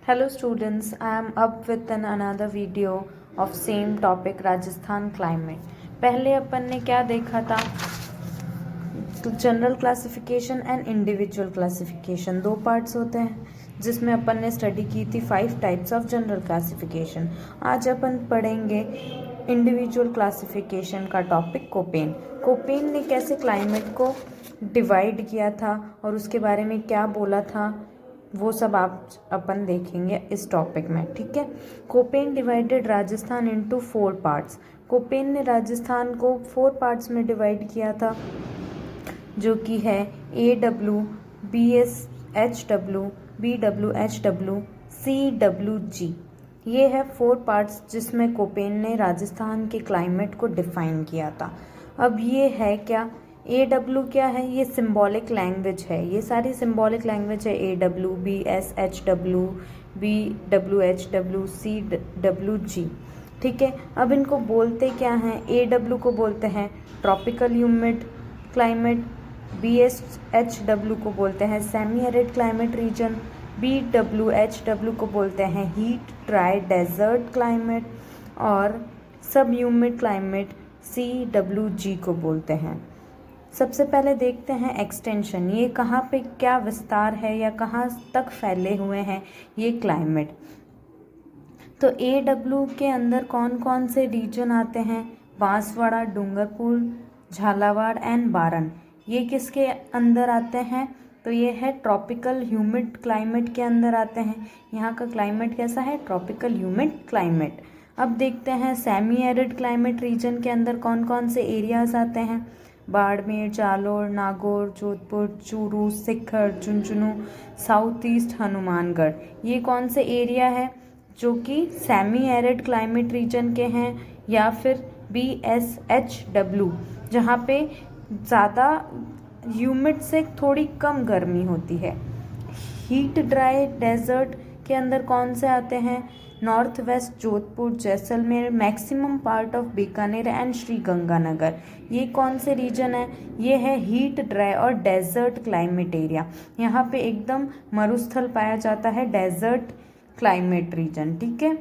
Hello students, I am up with another video of same topic Rajasthan climate। पहले अपन ने क्या देखा था? तो general classification and individual classification दो पार्ट्स होते हैं जिसमें अपन ने स्टडी की थी 5 टाइप्स ऑफ जनरल क्लासिफिकेशन। आज अपन पढ़ेंगे इंडिविजुअल क्लासिफिकेशन का टॉपिक कोपेन ने कैसे क्लाइमेट को डिवाइड किया था और उसके बारे में क्या बोला था, वो सब आप अपन देखेंगे इस टॉपिक में। ठीक है। Koppen divided Rajasthan into 4 parts. Koppen ने राजस्थान को 4 पार्ट्स में डिवाइड किया था, जो कि है AW, BSHW, BWHW, CWG। ये है 4 पार्ट्स जिसमें कोपेन ने राजस्थान के क्लाइमेट को डिफाइन किया था। अब ये है क्या? AW क्या है? ये सिंबॉलिक लैंग्वेज है। ये सारी सिंबॉलिक लैंग्वेज है। AW, BSHW, BWHW, CWG। ठीक है। अब इनको बोलते क्या हैं? AW को बोलते हैं ट्रॉपिकल ह्यूमिड क्लाइमेट, BSHW को बोलते हैं semi arid climate reason, BWHW को बोलते हैं हीट ड्राई डेजर्ट क्लाइमेट और सब ह्यूमिड क्लाइमेट CWG को बोलते हैं। सबसे पहले देखते हैं एक्सटेंशन, ये कहाँ पे क्या विस्तार है या कहाँ तक फैले हुए हैं ये क्लाइमेट। तो AW के अंदर कौन कौन से रीजन आते हैं? बांसवाड़ा, डूंगरपुर, झालावाड़ एंड बारन। ये किसके अंदर आते हैं? तो ये है ट्रॉपिकल ह्यूमिड क्लाइमेट के अंदर आते हैं। यहाँ का क्लाइमेट कैसा है? Tropical humid climate. अब देखते हैं सेमी एरिड क्लाइमेट रीजन के अंदर कौन कौन से एरियाज आते हैं। Barmer, Jalore, Nagaur, Jodhpur, Churu, Sikar, Jhunjhunu, south east, Hanumangarh. ये कौन से एरिया है जो कि सेमी एरिड क्लाइमेट रीजन के हैं, या फिर BSHW जहाँ पे ज़्यादा ह्यूमिड से थोड़ी कम गर्मी होती है। हीट ड्राई डेजर्ट के अंदर कौन से आते हैं? North west, Jodhpur, Jaisalmer, maximum part of Bikaner and Shri Ganganagar. ये कौन से रीजन है? ये है हीट ड्राई और डेजर्ट क्लाइमेट एरिया। यहाँ पे एकदम मरुस्थल पाया जाता है, डेजर्ट क्लाइमेट रीजन। ठीक है।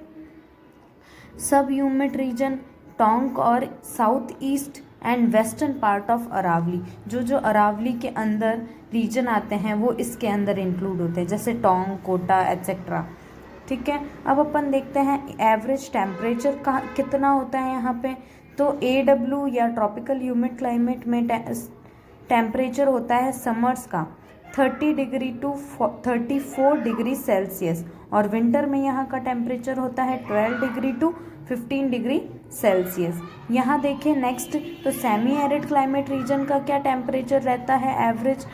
सब ह्यूमिड रीजन टोंक और south east and western part of Aravalli. जो अरावली के अंदर रीजन आते हैं वो इसके अंदर इंक्लूड होते हैं, जैसे टोंक, कोटा एट्सेट्रा। ठीक है। अब अपन देखते हैं एवरेज टेम्परेचर का कितना होता है यहाँ पे। तो AW या ट्रॉपिकल ह्यूमिड क्लाइमेट में टेम्परेचर होता है समर्स का 30 डिग्री टू 34 डिग्री सेल्सियस, और विंटर में यहाँ का टेम्परेचर होता है 12 डिग्री टू 15 डिग्री सेल्सियस। यहाँ देखें नेक्स्ट, तो सेमी एरिड क्लाइमेट रीजन का क्या टेम्परेचर रहता है एवरेज?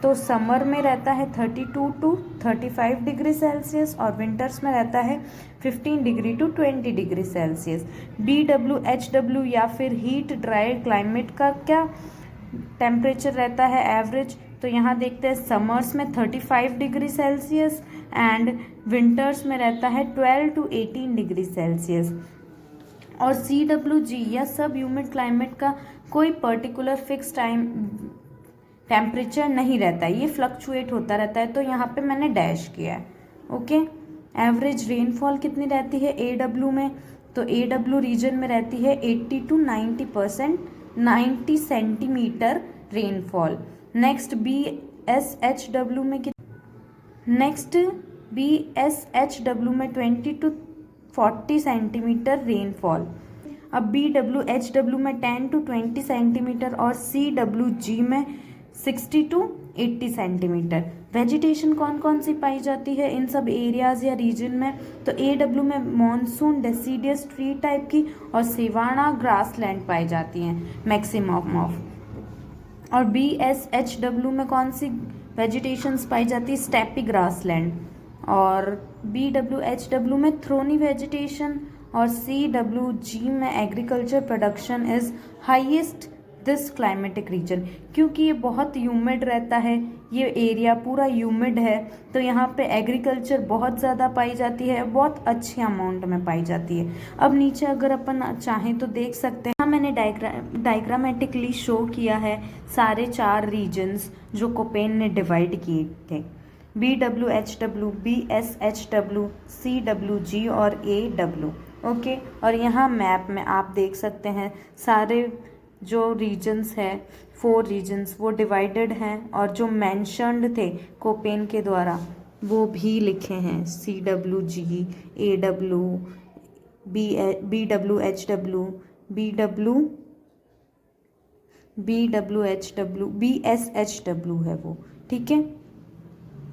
तो समर में रहता है 32 टू 35 डिग्री सेल्सियस और विंटर्स में रहता है 15 degree to 20 degree Celsius. BWHW या फिर हीट ड्राई क्लाइमेट का क्या टेम्परेचर रहता है एवरेज? तो यहाँ देखते हैं समर्स में 35 डिग्री सेल्सियस एंड विंटर्स में रहता है 12 टू 18 डिग्री सेल्सियस। और CWG या सब ह्यूमिड क्लाइमेट का कोई पर्टिकुलर फिक्स टेम्परेचर नहीं रहता है, ये फ्लक्चुएट होता रहता है, तो यहाँ पे मैंने डैश किया है। ओके। एवरेज रेनफॉल कितनी रहती है AW में? तो AW रीजन में रहती है 80 to 90%, 90 centimetre rainfall. Next BSHW में BSHW में 20 टू 40 सेंटीमीटर रेनफॉल। अब BWHW में 10 टू 20 सेंटीमीटर और CWG में 60 टू 80 सेंटीमीटर। वेजिटेशन कौन कौन सी पाई जाती है इन सब एरियाज या रीजन में? तो AW में मॉनसून डेसीडियस ट्री टाइप की और सेवाना ग्रासलैंड पाई जाती हैं मैक्सिमम ऑफ। और BSHW में कौन सी वेजिटेशंस पाई जाती है? Steppe grassland. और BWHW में थ्रोनी वेजिटेशन और CWG में agriculture production is highest this climatic reason. क्योंकि ये बहुत ह्यूमिड रहता है, ये एरिया पूरा ह्यूमिड है, तो यहाँ पे एग्रीकल्चर बहुत ज़्यादा पाई जाती है, बहुत अच्छे अमाउंट में पाई जाती है। अब नीचे अगर अपन चाहें तो देख सकते हैं, हाँ मैंने डायग्रामेटिकली शो किया है सारे 4 रीजन्स जो कोपेन ने डिवाइड किए थे। BWHW, BSHW, CWG और AW। ओके, और यहाँ मैप में आप देख सकते हैं सारे जो रीजन्स हैं, 4 रीजन्स वो डिवाइडेड हैं, और जो मैंशनड थे कोपेन के द्वारा वो भी लिखे हैं, CWG, AW, BWHW, BWHW, BSHW है वो। ठीक है,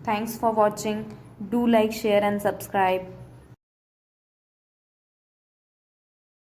thanks for watching, do like, share and subscribe.